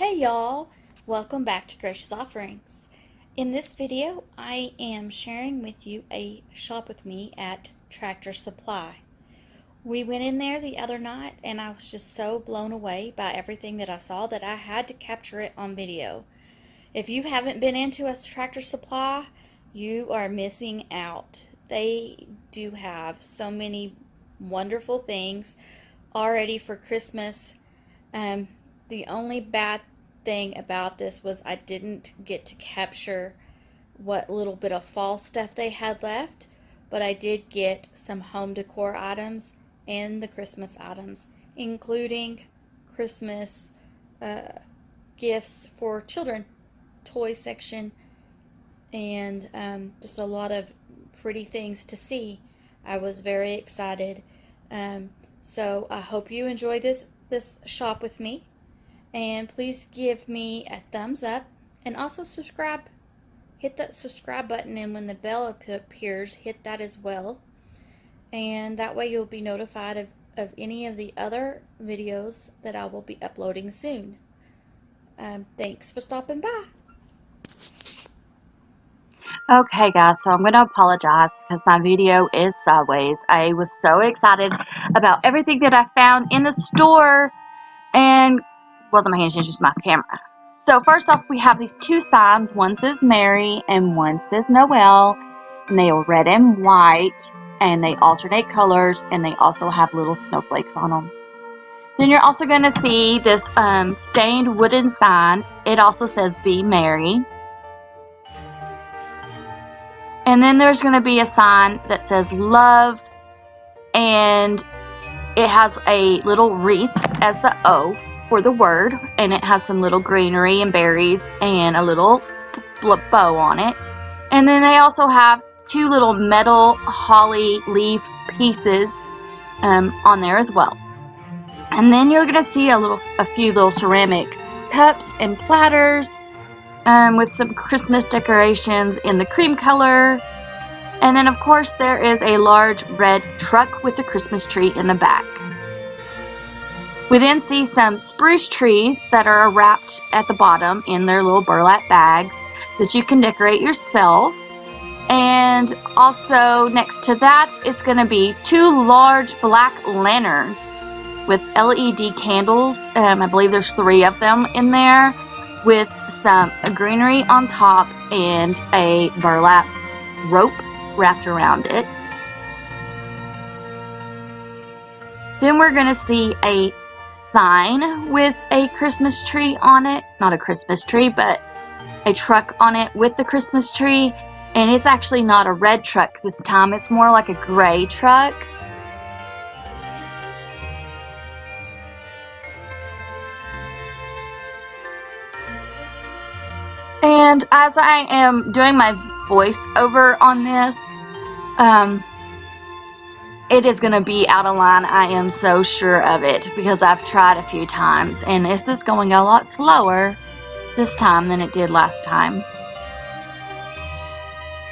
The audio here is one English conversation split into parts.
Hey y'all, welcome back to Gracious Offerings. In this video, I am sharing with you a shop with me at Tractor Supply. We went in there the other night and I was just so blown away by everything that I saw that I had to capture it on video. If you haven't been into a Tractor Supply, you are missing out. They do have so many wonderful things already for Christmas. The only bad thing about this was I didn't get to capture what little bit of fall stuff they had left, but I did get some home decor items and the Christmas items, including Christmas gifts for children, toy section, and just a lot of pretty things to see. I was very excited. So I hope you enjoy this shop with me. And please give me a thumbs up and also subscribe. Hit that subscribe button, and when the bell appears, hit that as well. And that way you'll be notified of any of the other videos that I will be uploading soon. Thanks for stopping by. Okay guys, so I'm going to apologize because my video is sideways. I was so excited about everything that I found in the store, and wasn't my hands, it's just my camera. So first off, we have these two signs. One says Mary and one says Noel, and they are red and white, and they alternate colors, and they also have little snowflakes on them. Then you're also going to see this stained wooden sign. It also says Be Merry. And then there's going to be a sign that says Love, and it has a little wreath as the O for the word, and it has some little greenery and berries and a little bow on it. And then they also have two little metal holly leaf pieces on there as well. And then you're going to see a few little ceramic cups and platters with some Christmas decorations in the cream color. And then of course there is a large red truck with the Christmas tree in the back. We then see some spruce trees that are wrapped at the bottom in their little burlap bags that you can decorate yourself. And also next to that is going to be two large black lanterns with LED candles. I believe there's 3 of them in there, with some greenery on top and a burlap rope wrapped around it. Then we're going to see a sign with a Christmas tree on it. Not a Christmas tree, but a truck on it with the Christmas tree. And it's actually not a red truck this time. It's more like a gray truck. And as I am doing my voiceover on this, it is going to be out of line. I am so sure of it because I've tried a few times, and this is going a lot slower this time than it did last time.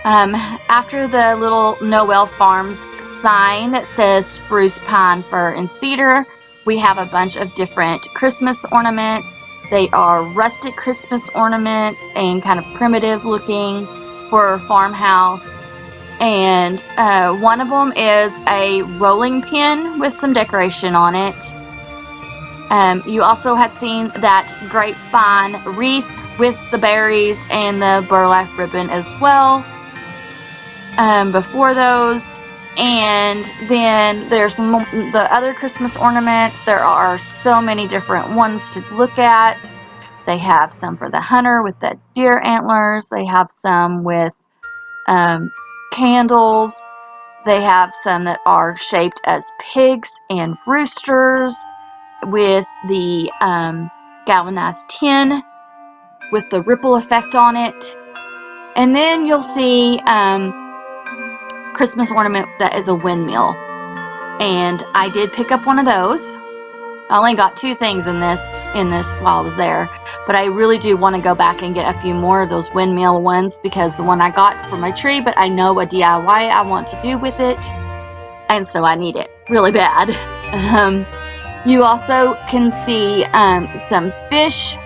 After the little Noel Farms sign that says spruce, pine, fir, and cedar, we have a bunch of different Christmas ornaments. They are rustic Christmas ornaments and kind of primitive looking for a farmhouse. And one of them is a rolling pin with some decoration on it. You also had seen that grapevine wreath with the berries and the burlap ribbon as well before those. And then there's the other Christmas ornaments. There are so many different ones to look at. They have some for the hunter with the deer antlers. They have some with candles. They have some that are shaped as pigs and roosters with the galvanized tin with the ripple effect on it. And then you'll see Christmas ornament that is a windmill, and I did pick up one of those. I only got 2 things in this while I was there, but I really do want to go back and get a few more of those windmill ones because the one I got is for my tree, but I know a DIY I want to do with it, and so I need it really bad. You also can see some fish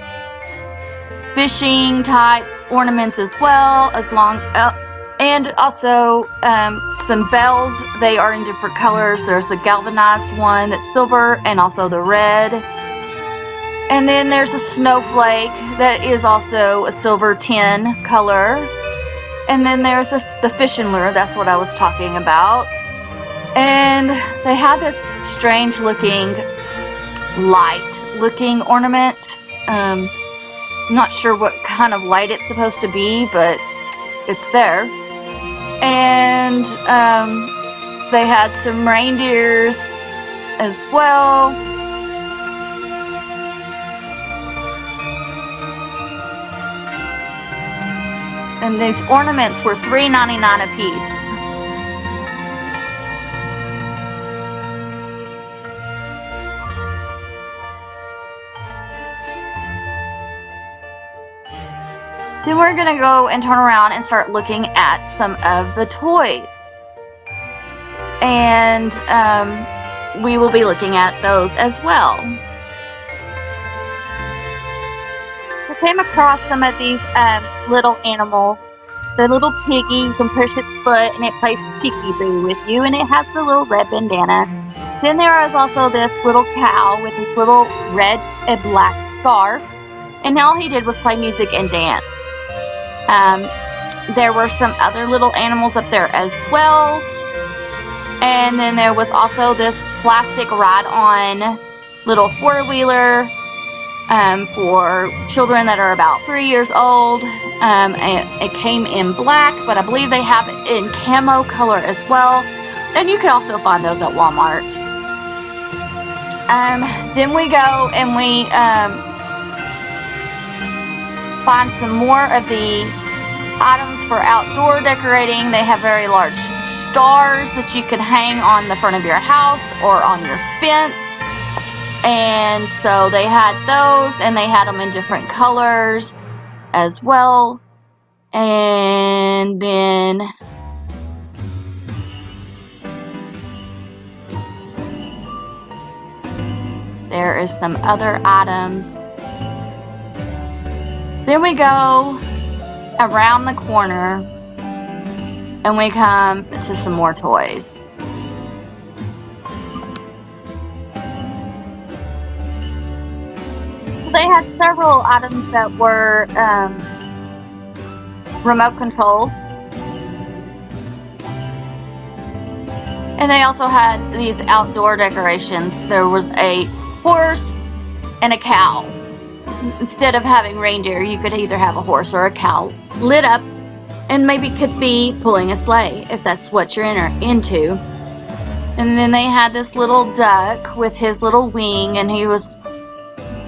fishing type ornaments as well, and also some bells. They are in different colors. There's the galvanized one that's silver, and also the red. And then there's a snowflake that is also a silver tin color. And then there's the fishing lure. That's what I was talking about. And they had this strange looking light looking ornament. I'm not sure what kind of light it's supposed to be, but it's there. And they had some reindeers as well. And these ornaments were $3.99 a piece. Then we're going to go and turn around and start looking at some of the toys. And we will be looking at those as well. I came across some of these little animals. The little piggy, you can push its foot and it plays peekaboo with you, and it has the little red bandana. Then there is also this little cow with this little red and black scarf, and all he did was play music and dance. There were some other little animals up there as well. And then there was also this plastic ride-on little four-wheeler for children that are about 3 years old. And it came in black, but I believe they have it in camo color as well. And you can also find those at Walmart. Then we go and we find some more of the items for outdoor decorating. They have very large stars that you can hang on the front of your house or on your fence. And so they had those, and they had them in different colors as well. And then there is some other items. Then we go around the corner and we come to some more toys. They had several items that were remote controlled. And they also had these outdoor decorations. There was a horse and a cow. Instead of having reindeer, you could either have a horse or a cow lit up, and maybe could be pulling a sleigh if that's what you're into. And then they had this little duck with his little wing, and he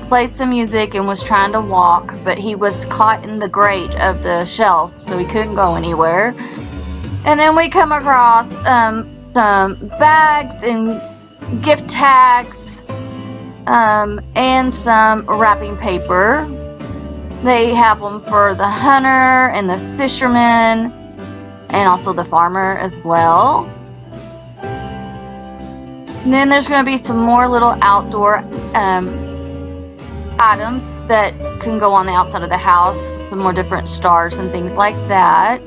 played some music and was trying to walk, but he was caught in the grate of the shelf, so he couldn't go anywhere. And then we come across some bags and gift tags, and some wrapping paper. They have them for the hunter and the fisherman, and also the farmer as well. And then there's going to be some more little outdoor items that can go on the outside of the house. Some more different stars and things like that.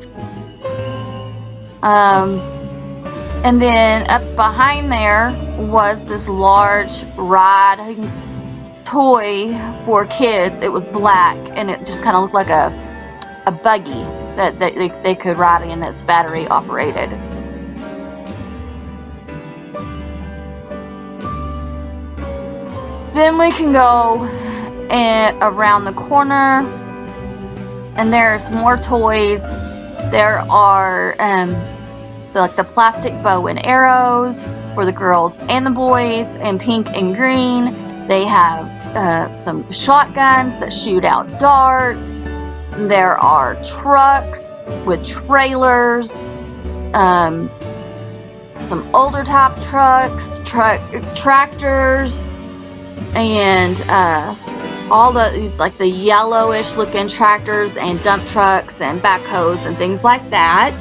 And then up behind there was this large ride toy for kids. It was black, and it just kind of looked like a buggy that they could ride in, that's battery operated. Then we can go around the corner, and there's more toys. There are like the plastic bow and arrows for the girls and the boys in pink and green. They have some shotguns that shoot out darts. There are trucks with trailers, some older type trucks, tractors, and all the like the yellowish looking tractors and dump trucks and backhoes and things like that.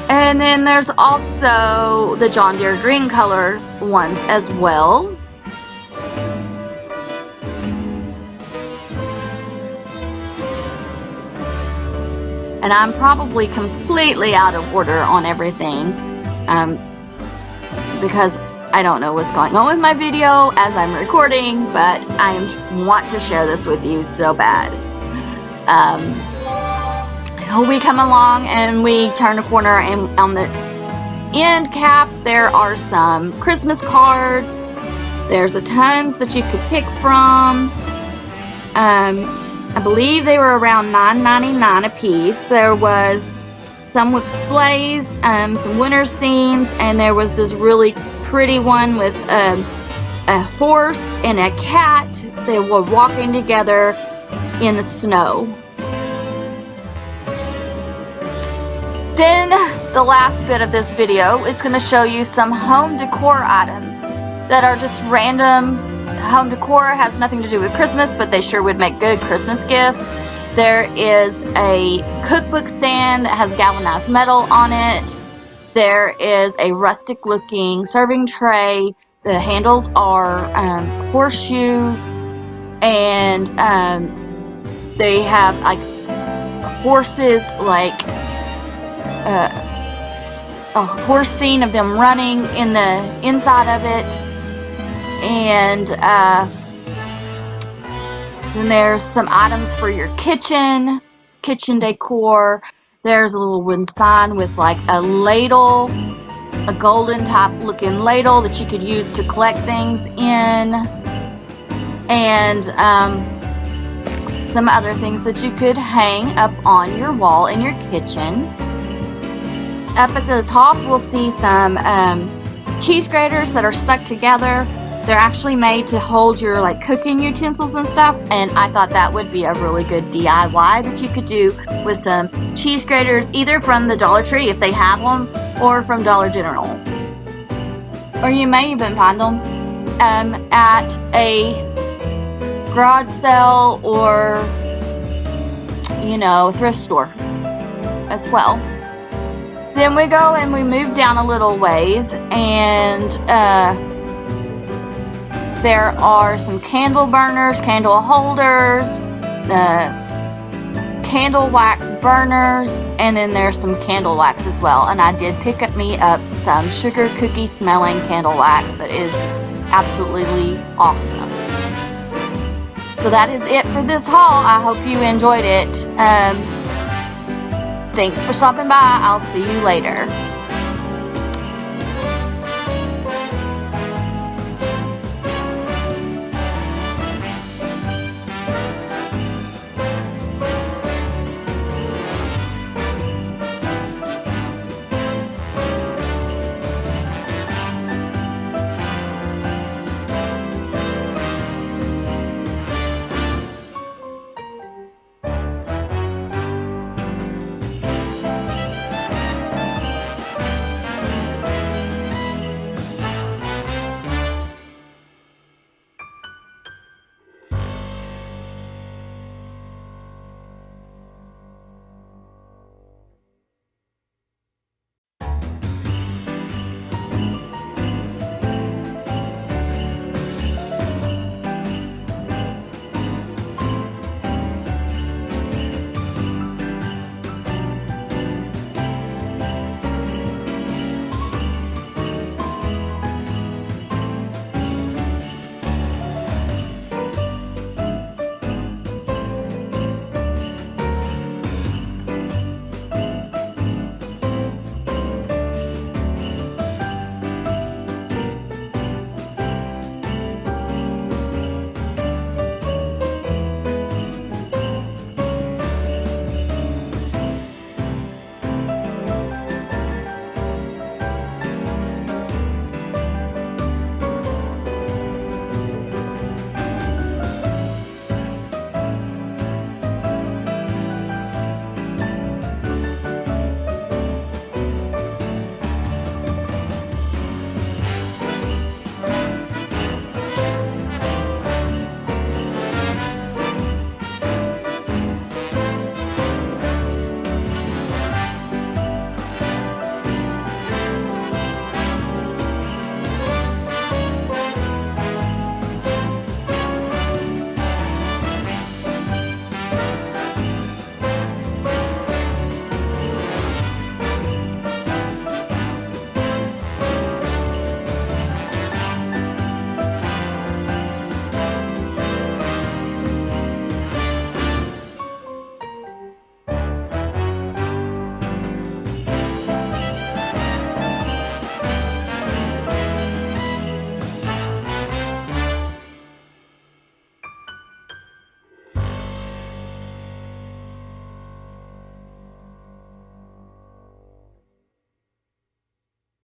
And then there's also the John Deere green color ones as well. And I'm probably completely out of order on everything because I don't know what's going on with my video as I'm recording, but I want to share this with you so bad. We come along and we turn a corner, and on the end cap there are some Christmas cards. There's a tons that you could pick from. I believe they were around $9.99 a piece. There was some with displays, some winter scenes, and there was this really pretty one with a horse and a cat. They were walking together in the snow. Then the last bit of this video is going to show you some home decor items that are just random. Home decor has nothing to do with Christmas, but they sure would make good Christmas gifts. There is a cookbook stand that has galvanized metal on it. There is a rustic looking serving tray. The handles are horseshoes, and they have like horses, like a horse scene of them running in the inside of it. And then there's some items for your kitchen decor. There's a little wooden sign with like a ladle, a golden type looking ladle that you could use to collect things in, and some other things that you could hang up on your wall in your kitchen. Up at the top we'll see some cheese graters that are stuck together. They're actually made to hold your like cooking utensils and stuff, and I thought that would be a really good DIY that you could do with some cheese graters, either from the Dollar Tree if they have them, or from Dollar General. Or you may even find them at a garage sale or, you know, thrift store as well. Then we go and we move down a little ways, and there are some candle burners, candle holders, the candle wax burners, and then there's some candle wax as well. And I did pick up some sugar cookie smelling candle wax that is absolutely awesome. So that is it for this haul. I hope you enjoyed it. Thanks for stopping by. I'll see you later.